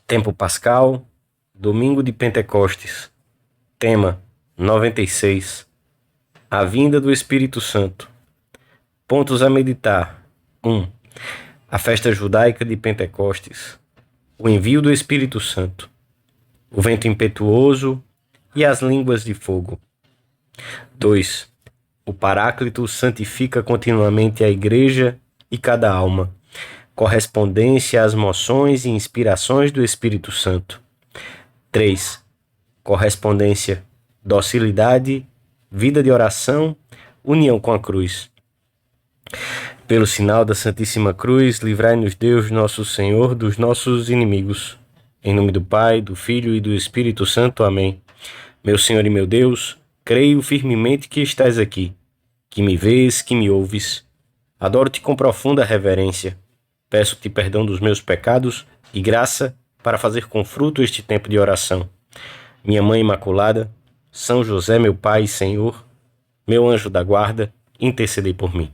Tempo pascal, domingo de Pentecostes. Tema 96. A vinda do Espírito Santo. Pontos a meditar. 1. A festa judaica de Pentecostes. O envio do Espírito Santo. O vento impetuoso e as línguas de fogo. 2. O Paráclito santifica continuamente a Igreja e cada alma. Correspondência às moções e inspirações do Espírito Santo. 3. Correspondência, docilidade, vida de oração, união com a cruz. Pelo sinal da Santíssima Cruz, livrai-nos Deus, nosso Senhor, dos nossos inimigos. Em nome do Pai, do Filho e do Espírito Santo. Amém. Meu Senhor e meu Deus, creio firmemente que estás aqui, que me vês, que me ouves. Adoro-te com profunda reverência. Peço-te perdão dos meus pecados e graça para fazer com fruto este tempo de oração. Minha Mãe Imaculada, São José, meu Pai e Senhor, meu anjo da guarda, intercedei por mim.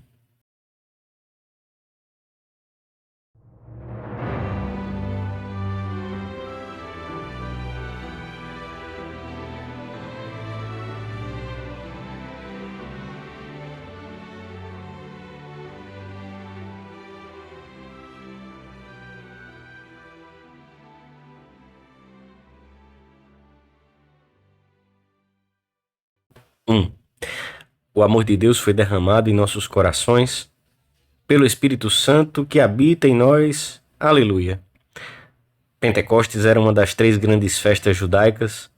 O amor de Deus foi derramado em nossos corações pelo Espírito Santo que habita em nós. Aleluia. Pentecostes era uma das 3 grandes festas judaicas.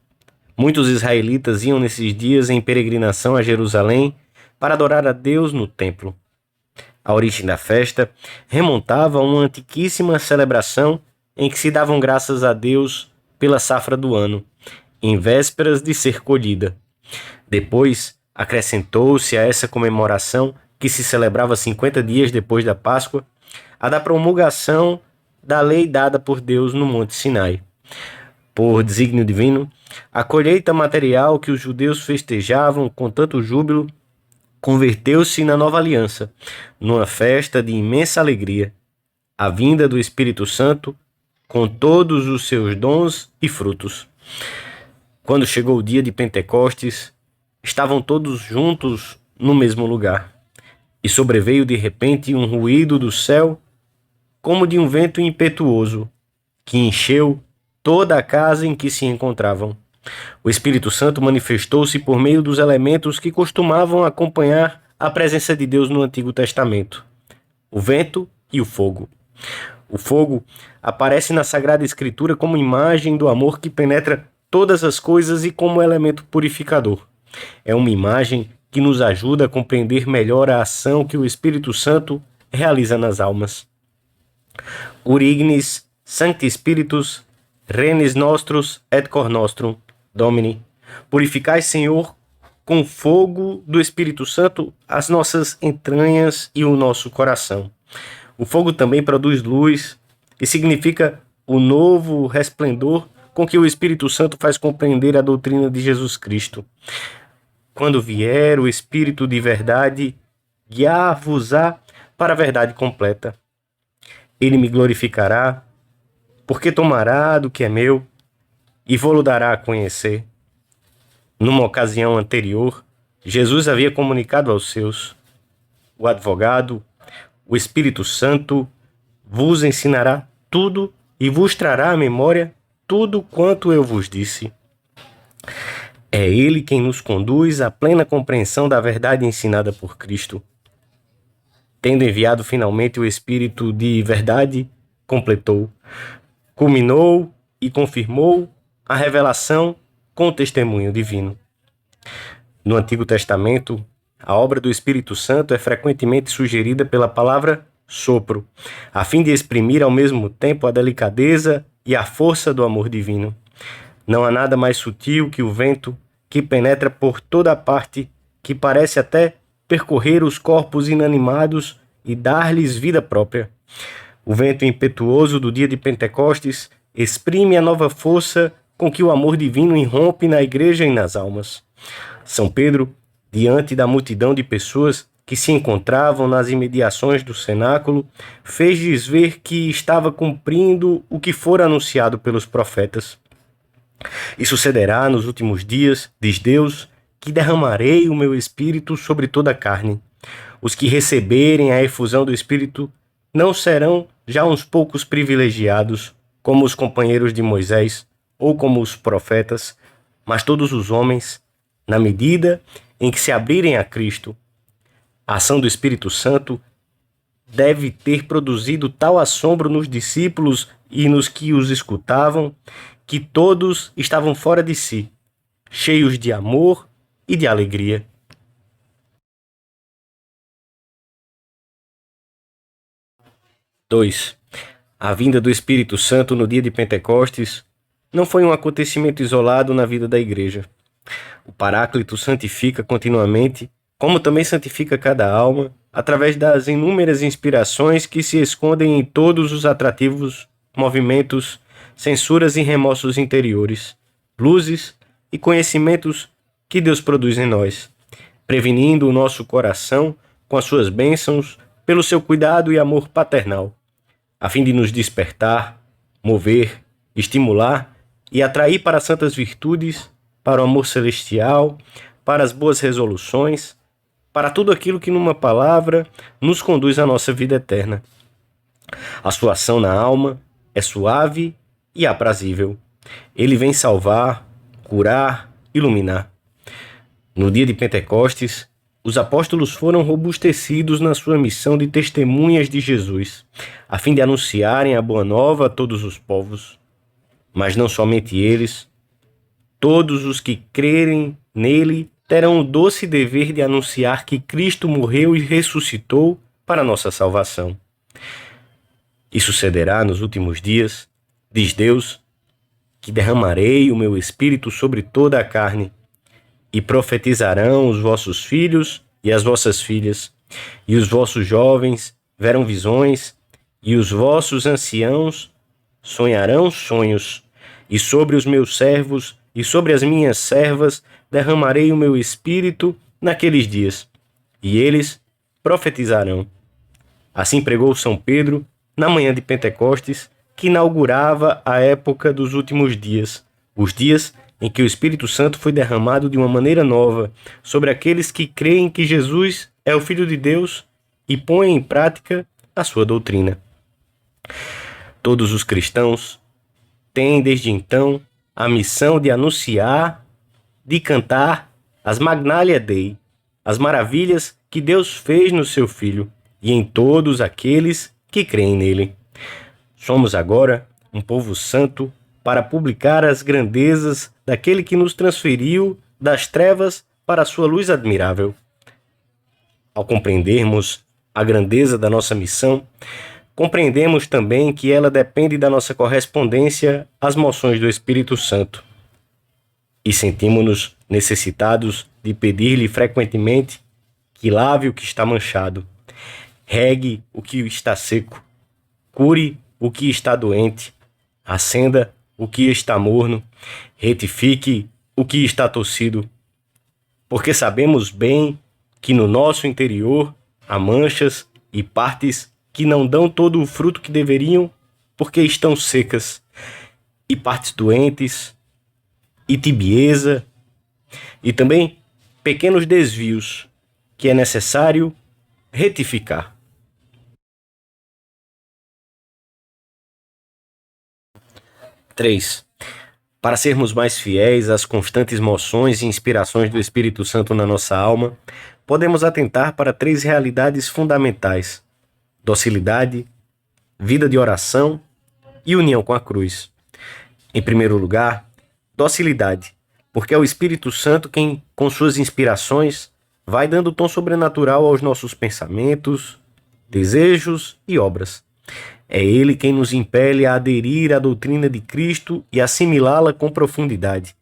Muitos israelitas iam nesses dias em peregrinação a Jerusalém para adorar a Deus no templo. A origem da festa remontava a uma antiquíssima celebração em que se davam graças a Deus pela safra do ano, em vésperas de ser colhida. Depois, acrescentou-se a essa comemoração, que se celebrava 50 dias depois da Páscoa, a da promulgação da lei dada por Deus no Monte Sinai. Por desígnio divino, a colheita material que os judeus festejavam com tanto júbilo converteu-se na nova aliança, numa festa de imensa alegria, a vinda do Espírito Santo com todos os seus dons e frutos. Quando chegou o dia de Pentecostes, estavam todos juntos no mesmo lugar, e sobreveio de repente um ruído do céu, como de um vento impetuoso, que encheu toda a casa em que se encontravam. O Espírito Santo manifestou-se por meio dos elementos que costumavam acompanhar a presença de Deus no Antigo Testamento: o vento e o fogo. O fogo aparece na Sagrada Escritura como imagem do amor que penetra todas as coisas e como elemento purificador. É uma imagem que nos ajuda a compreender melhor a ação que o Espírito Santo realiza nas almas. Urignis Sancti Spiritus Renis Nostros et Cor Nostrum Domini. Purificai, Senhor, com fogo do Espírito Santo as nossas entranhas e o nosso coração. O fogo também produz luz e significa o novo resplendor com que o Espírito Santo faz compreender a doutrina de Jesus Cristo. Quando vier o Espírito de verdade, guiar-vos-á para a verdade completa. Ele me glorificará, porque tomará do que é meu e vou-lo dará a conhecer. Numa ocasião anterior, Jesus havia comunicado aos seus: o advogado, o Espírito Santo, vos ensinará tudo e vos trará à memória tudo quanto eu vos disse. É Ele quem nos conduz à plena compreensão da verdade ensinada por Cristo. Tendo enviado finalmente o Espírito de verdade, completou, culminou e confirmou a revelação com o testemunho divino. No Antigo Testamento, a obra do Espírito Santo é frequentemente sugerida pela palavra sopro, a fim de exprimir ao mesmo tempo a delicadeza e a força do amor divino. Não há nada mais sutil que o vento que penetra por toda a parte, que parece até percorrer os corpos inanimados e dar-lhes vida própria. O vento impetuoso do dia de Pentecostes exprime a nova força com que o amor divino irrompe na igreja e nas almas. São Pedro, diante da multidão de pessoas, que se encontravam nas imediações do cenáculo, fez-lhes ver que estava cumprindo o que fora anunciado pelos profetas. E sucederá nos últimos dias, diz Deus, que derramarei o meu espírito sobre toda a carne. Os que receberem a efusão do espírito não serão já uns poucos privilegiados, como os companheiros de Moisés ou como os profetas, mas todos os homens, na medida em que se abrirem a Cristo. A ação do Espírito Santo deve ter produzido tal assombro nos discípulos e nos que os escutavam, que todos estavam fora de si, cheios de amor e de alegria. Dois. A vinda do Espírito Santo no dia de Pentecostes não foi um acontecimento isolado na vida da igreja. O Paráclito santifica continuamente, como também santifica cada alma, através das inúmeras inspirações que se escondem em todos os atrativos movimentos, censuras e remorsos interiores, luzes e conhecimentos que Deus produz em nós, prevenindo o nosso coração com as suas bênçãos pelo seu cuidado e amor paternal, a fim de nos despertar, mover, estimular e atrair para as santas virtudes, para o amor celestial, para as boas resoluções, para tudo aquilo que numa palavra nos conduz à nossa vida eterna. A sua ação na alma é suave e aprazível. Ele vem salvar, curar, iluminar. No dia de Pentecostes, os apóstolos foram robustecidos na sua missão de testemunhas de Jesus, a fim de anunciarem a boa nova a todos os povos. Mas não somente eles, todos os que crerem nele terão o doce dever de anunciar que Cristo morreu e ressuscitou para nossa salvação. E sucederá nos últimos dias, diz Deus, que derramarei o meu espírito sobre toda a carne, e profetizarão os vossos filhos e as vossas filhas, e os vossos jovens verão visões, e os vossos anciãos sonharão sonhos, e sobre os meus servos e sobre as minhas servas derramarei o meu espírito naqueles dias, e eles profetizarão. Assim pregou São Pedro na manhã de Pentecostes, que inaugurava a época dos últimos dias, os dias em que o Espírito Santo foi derramado de uma maneira nova sobre aqueles que creem que Jesus é o Filho de Deus e põem em prática a sua doutrina. Todos os cristãos têm desde então a missão de anunciar, de cantar as Magnalia Dei, as maravilhas que Deus fez no seu Filho e em todos aqueles que creem nele. Somos agora um povo santo para publicar as grandezas daquele que nos transferiu das trevas para a sua luz admirável. Ao compreendermos a grandeza da nossa missão, compreendemos também que ela depende da nossa correspondência às moções do Espírito Santo. E sentimos-nos necessitados de pedir-lhe frequentemente que lave o que está manchado, regue o que está seco, cure o que está doente, acenda o que está morno, retifique o que está torcido, porque sabemos bem que no nosso interior há manchas e partes que não dão todo o fruto que deveriam porque estão secas, e partes doentes, e tibieza, e também pequenos desvios que é necessário retificar. Três. Para sermos mais fiéis às constantes moções e inspirações do Espírito Santo na nossa alma, podemos atentar para três realidades fundamentais: docilidade, vida de oração e união com a cruz. Em primeiro lugar, docilidade, porque é o Espírito Santo quem, com suas inspirações, vai dando tom sobrenatural aos nossos pensamentos, desejos e obras. É Ele quem nos impele a aderir à doutrina de Cristo e assimilá-la com profundidade,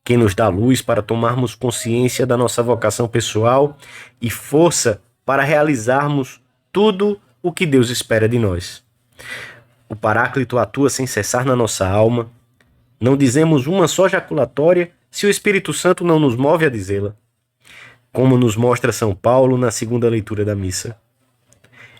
quem nos dá luz para tomarmos consciência da nossa vocação pessoal e força para realizarmos tudo o que Deus espera de nós. O Paráclito atua sem cessar na nossa alma. Não dizemos uma só jaculatória se o Espírito Santo não nos move a dizê-la. como nos mostra São Paulo na segunda leitura da missa.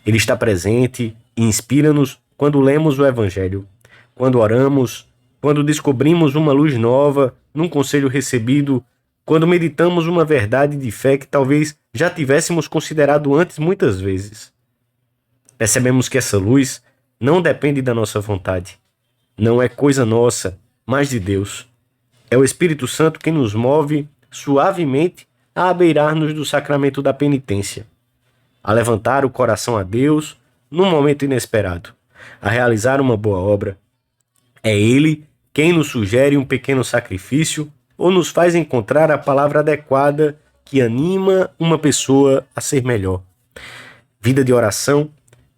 Ele está presente e inspira-nos quando lemos o Evangelho, quando oramos, quando descobrimos uma luz nova num conselho recebido, quando meditamos uma verdade de fé que talvez já tivéssemos considerado antes muitas vezes. Percebemos que essa luz não depende da nossa vontade, não é coisa nossa, mas de Deus. É o Espírito Santo quem nos move suavemente a abeirar-nos do sacramento da penitência, a levantar o coração a Deus num momento inesperado, a realizar uma boa obra. É Ele quem nos sugere um pequeno sacrifício ou nos faz encontrar a palavra adequada que anima uma pessoa a ser melhor. Vida de oração,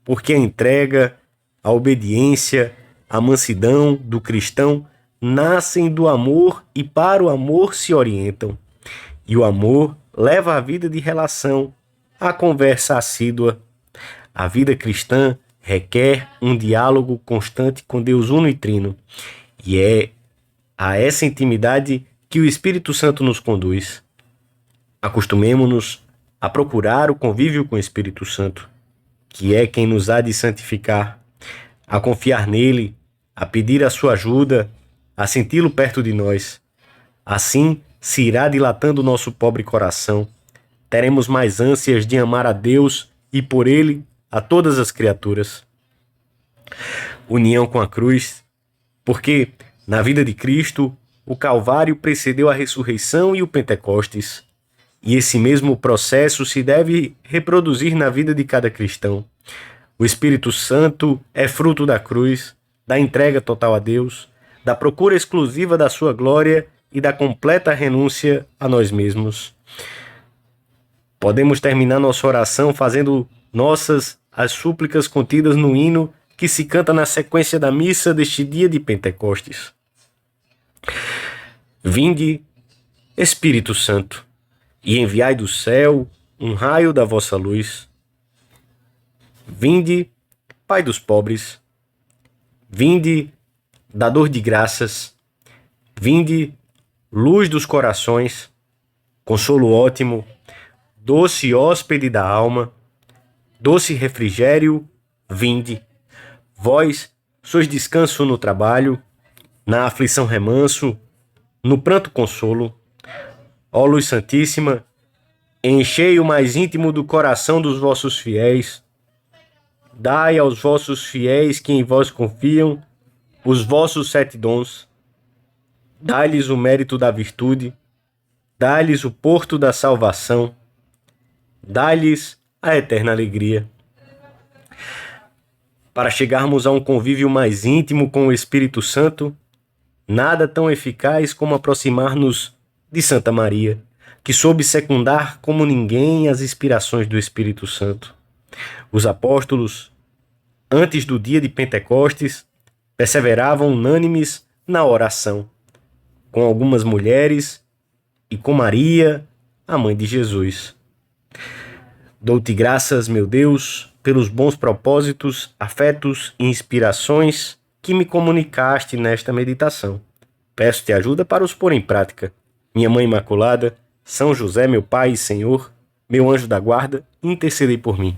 porque a entrega, a obediência, a mansidão do cristão nascem do amor e para o amor se orientam. E o amor leva a vida de relação, a conversa assídua. A vida cristã requer um diálogo constante com Deus uno e trino. E é a essa intimidade que o Espírito Santo nos conduz. Acostumemo-nos a procurar o convívio com o Espírito Santo, que é quem nos há de santificar, a confiar nele, a pedir a sua ajuda, a senti-lo perto de nós. Assim se irá dilatando o nosso pobre coração. Teremos mais ânsias de amar a Deus e por ele a todas as criaturas. União com a cruz, porque na vida de Cristo o Calvário precedeu a ressurreição e o Pentecostes. E esse mesmo processo se deve reproduzir na vida de cada cristão. O Espírito Santo é fruto da cruz, da entrega total a Deus, da procura exclusiva da sua glória e da completa renúncia a nós mesmos. Podemos terminar nossa oração fazendo nossas as súplicas contidas no hino que se canta na sequência da missa deste dia de Pentecostes. Vinde, Espírito Santo, e enviai do céu um raio da vossa luz. Vinde, Pai dos pobres. Vinde, dador de graças. Vinde, luz dos corações, consolo ótimo, doce hóspede da alma, doce refrigério, vinde. Vós sois descanso no trabalho, na aflição remanso, no pranto consolo. Ó Luz Santíssima, enchei o mais íntimo do coração dos vossos fiéis. Dai aos vossos fiéis que em vós confiam os vossos 7 dons. Dai-lhes o mérito da virtude, dai-lhes o porto da salvação, dai-lhes a eterna alegria. Para chegarmos a um convívio mais íntimo com o Espírito Santo, nada tão eficaz como aproximar-nos de Santa Maria, que soube secundar como ninguém as inspirações do Espírito Santo. Os apóstolos, antes do dia de Pentecostes, perseveravam unânimes na oração, com algumas mulheres e com Maria, a mãe de Jesus. Dou-te graças, meu Deus, pelos bons propósitos, afetos e inspirações que me comunicaste nesta meditação. Peço-te ajuda para os pôr em prática. Minha Mãe Imaculada, São José, meu Pai e Senhor, meu anjo da guarda, intercedei por mim.